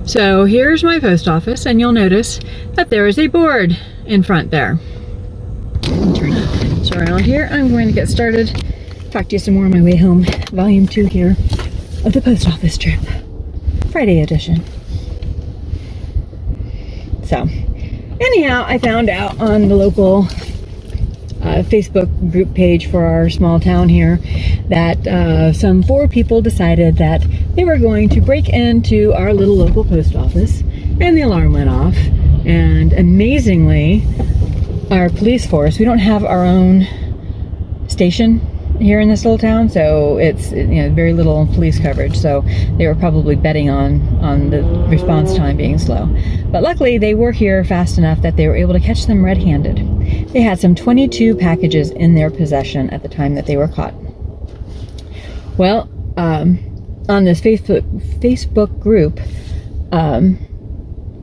So here's my post office, and you'll notice that there is a board in front there. So around here, I'm going to get started. Talk to you some more on my way home. Volume 2 here of the post office trip. Friday edition. So, anyhow, I found out on the local Facebook group page for our small town here that some 4 people decided that they were going to break into our little local post office, and the alarm went off. And amazingly, our police force, we don't have our own station here in this little town, so it's very little police coverage, so they were probably betting on the response time being slow. But luckily they were here fast enough that they were able to catch them red-handed. They had some 22 packages in their possession at the time that they were caught. Well, on this Facebook group,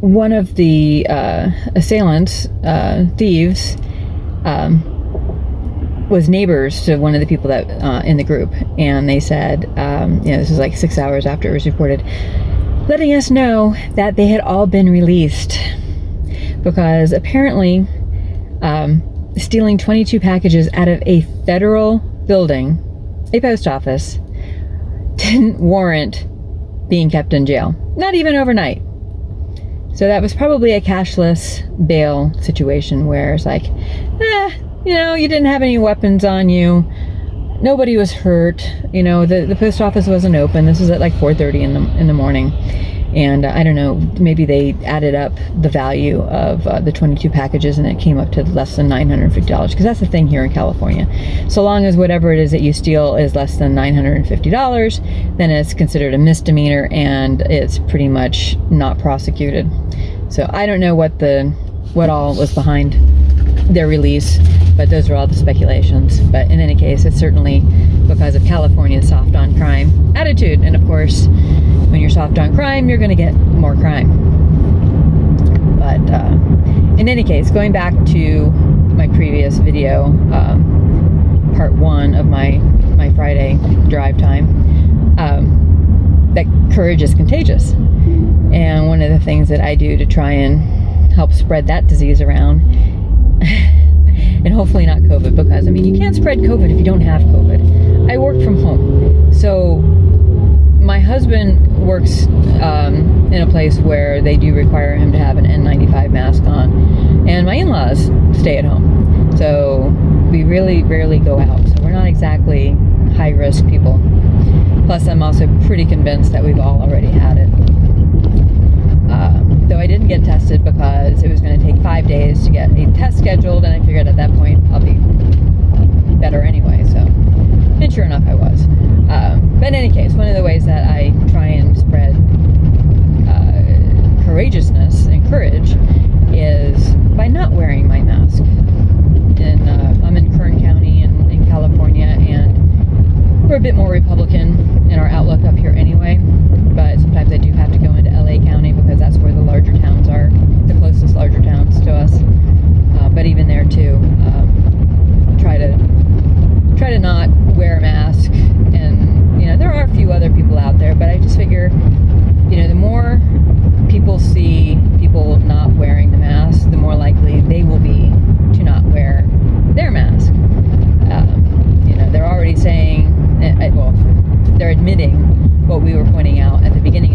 one of the assailants, thieves, was neighbors to one of the people that in the group, and they said, this was like 6 hours after it was reported, letting us know that they had all been released because apparently stealing 22 packages out of a federal building, a post office, didn't warrant being kept in jail, not even overnight. So that was probably a cashless bail situation where it's like, you didn't have any weapons on you. Nobody was hurt. The post office wasn't open. This was at like 4:30 in the morning. And I don't know, maybe they added up the value of the 22 packages and it came up to less than $950, because that's the thing here in California. So long as whatever it is that you steal is less than $950, then it's considered a misdemeanor and it's pretty much not prosecuted. So I don't know what all was behind their release, but those are all the speculations. But in any case, it's certainly because of California's soft on crime attitude. And of course, when you're soft on crime, you're going to get more crime. But in any case, going back to my previous video, part 1 of my Friday drive time, that courage is contagious. And one of the things that I do to try and help spread that disease around, and hopefully not COVID, because you can't spread COVID if you don't have COVID. I work from home, so my husband works in a place where they do require him to have an N95 mask on, and my in-laws stay at home, so we really rarely go out, so we're not exactly high-risk people. Plus, I'm also pretty convinced that we've all already had it. Though I didn't get tested because it was going to take 5 days to get a test scheduled, and I figured at that point I'll be better anyway, so, and sure enough I was. But in any case, one of the ways that I try and spread courageousness and courage is by not wearing my mask. And I'm in Kern County in California, and we're a bit more Republican in our outlook up here anyway, but sometimes I do have to go into LA County because that's where the larger towns are, the closest larger towns to us. But even there too, try to not wear a mask. And there are a few other people out there, but I just figure, the more people see people not wearing the mask, the more likely they will be to not wear their mask. They're already saying, they're admitting what we were pointing out at the beginning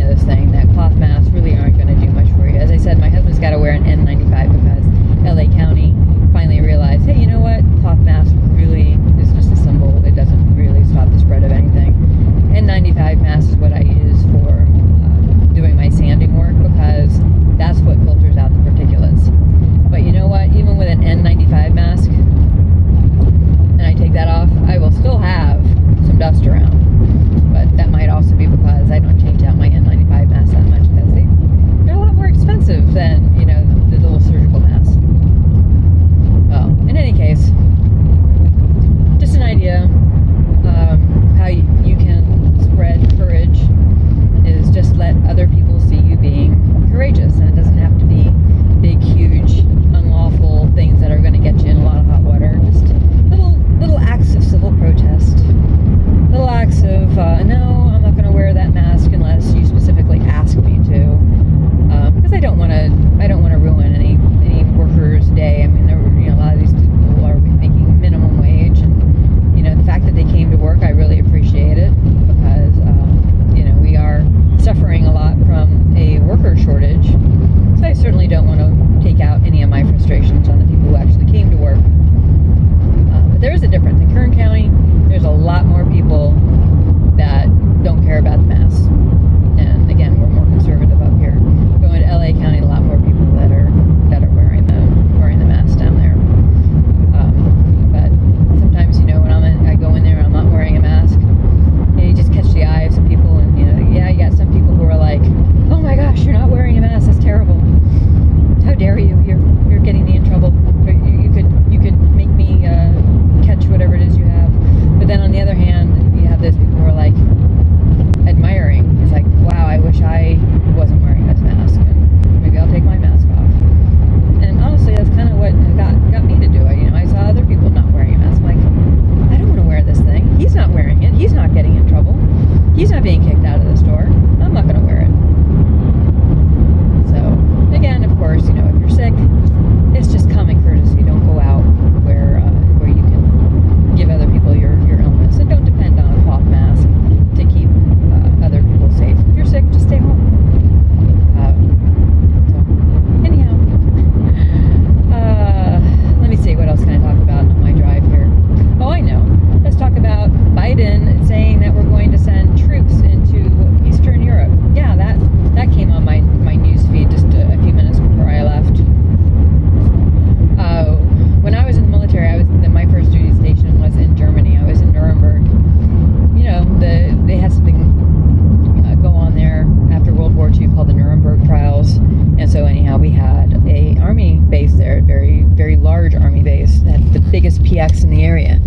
PX in the area.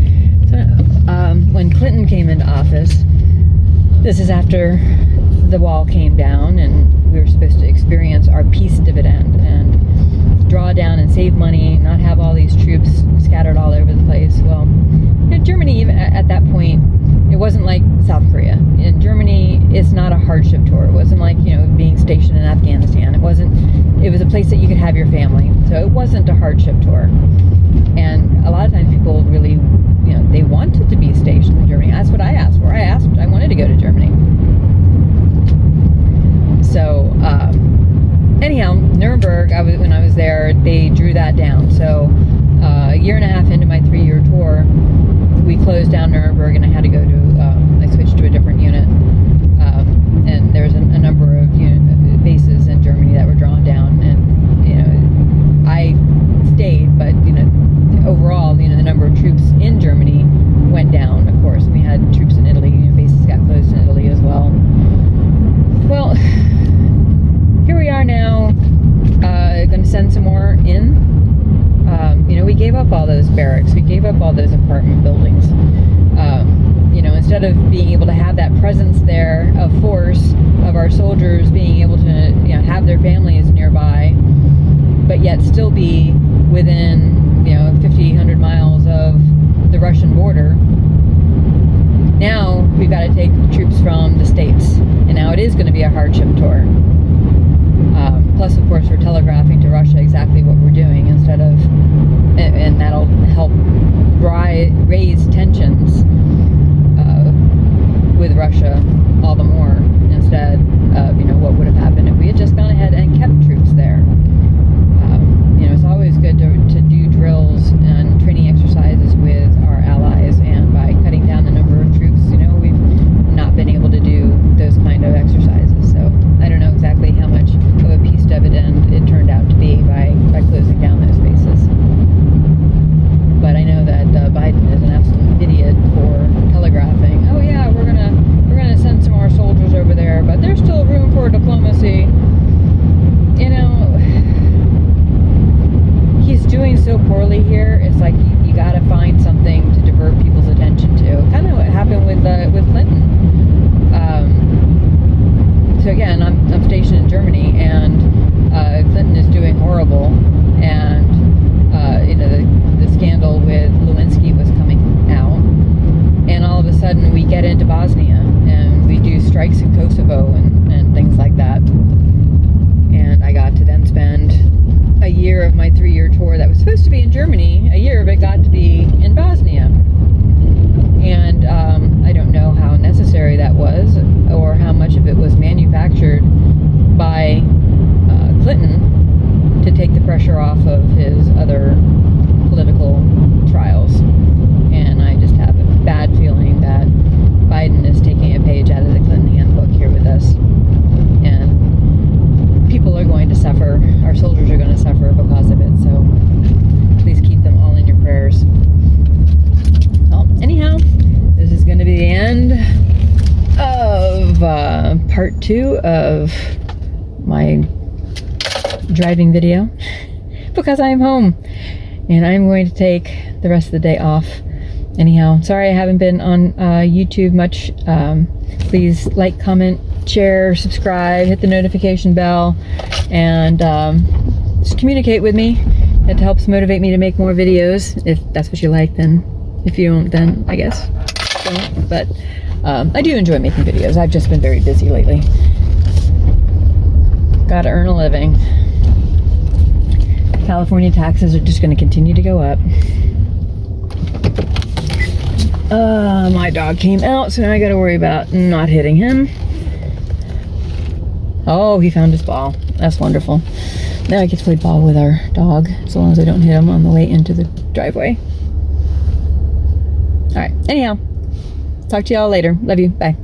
So when Clinton came into office, this is after the wall came down and we were supposed to experience our peace dividend and draw down and save money, not have all these troops scattered all over the place. Well, Germany, even at that point, it wasn't like South Korea. In Germany, it's not a hardship tour. It wasn't like, being stationed in Afghanistan. It was a place that you could have your family. So it wasn't a hardship tour. And a lot of times people really, they wanted to be stationed in Germany. That's what I asked for. I wanted to go to Germany. So, anyhow, Nuremberg, when I was there, they drew that down. So, a year and a half into my 3-year tour, we closed down Nuremberg, and I had to go to, I switched to a different unit. And there's a number of bases in Germany that were drawn down, and, I stayed, but, overall, the number of troops in Germany went down, of course. We had troops in Italy, bases got closed in Italy as well. Well, here we are now, going to send some more in. We gave up all those barracks. We gave up all those apartment buildings. Instead of being able to have that presence there of force of our soldiers being able to, have their families nearby, but yet still be within, 50, 100 miles of the Russian border. Now we've got to take troops from the States, and now it is going to be a hardship tour. Plus, of course, we're telegraphing to Russia exactly what we're doing and that'll help raise tensions with Russia all the more, instead of, what would have happened if we had just gone ahead and kept troops there. It's always good to do drills and training exercises with our allies, and by cutting down the number of troops, we've not been able to do those kind of exercises. So I don't know exactly how much of a peace dividend it turned out to be by closing down those bases. But I know that Biden is an absolute idiot for telegraphing, oh yeah, we're gonna send some more soldiers over there, but there's still room for diplomacy. He's doing so poorly here. It's like you got to find something to divert people's attention to. Kind of what happened with Clinton. So again, I'm stationed in Germany, and Clinton is doing horrible, and the scandal with Lewinsky was coming out, and all of a sudden we get into Bosnia and we do strikes in Kosovo and things like that. And I got to then spend a year of my 3-year tour that was supposed to be in Germany. A year of it got to be in Bosnia. And I don't know how necessary that was, or how much of it was manufactured by Clinton to take the pressure off of his other political trials. And I just have a bad feeling that Biden is taking a page out of the Clinton handbook here with us. And people are going to suffer. Our soldiers are going to suffer because of it. So please keep them all in your prayers. Well, anyhow, this is going to be the end of part 2 of my driving video, because I'm home and I'm going to take the rest of the day off. Anyhow, sorry I haven't been on YouTube much. Please like, comment, share, subscribe, hit the notification bell, and just communicate with me. It helps motivate me to make more videos, if that's what you like. Then if you don't, then I guess don't. But I do enjoy making videos. I've just been very busy lately. Gotta earn a living. California taxes are just going to continue to go up. My dog came out, so now I got to worry about not hitting him. Oh, he found his ball. That's wonderful. Now I get to play ball with our dog, as long as I don't hit him on the way into the driveway. All right. Anyhow, talk to y'all later. Love you. Bye.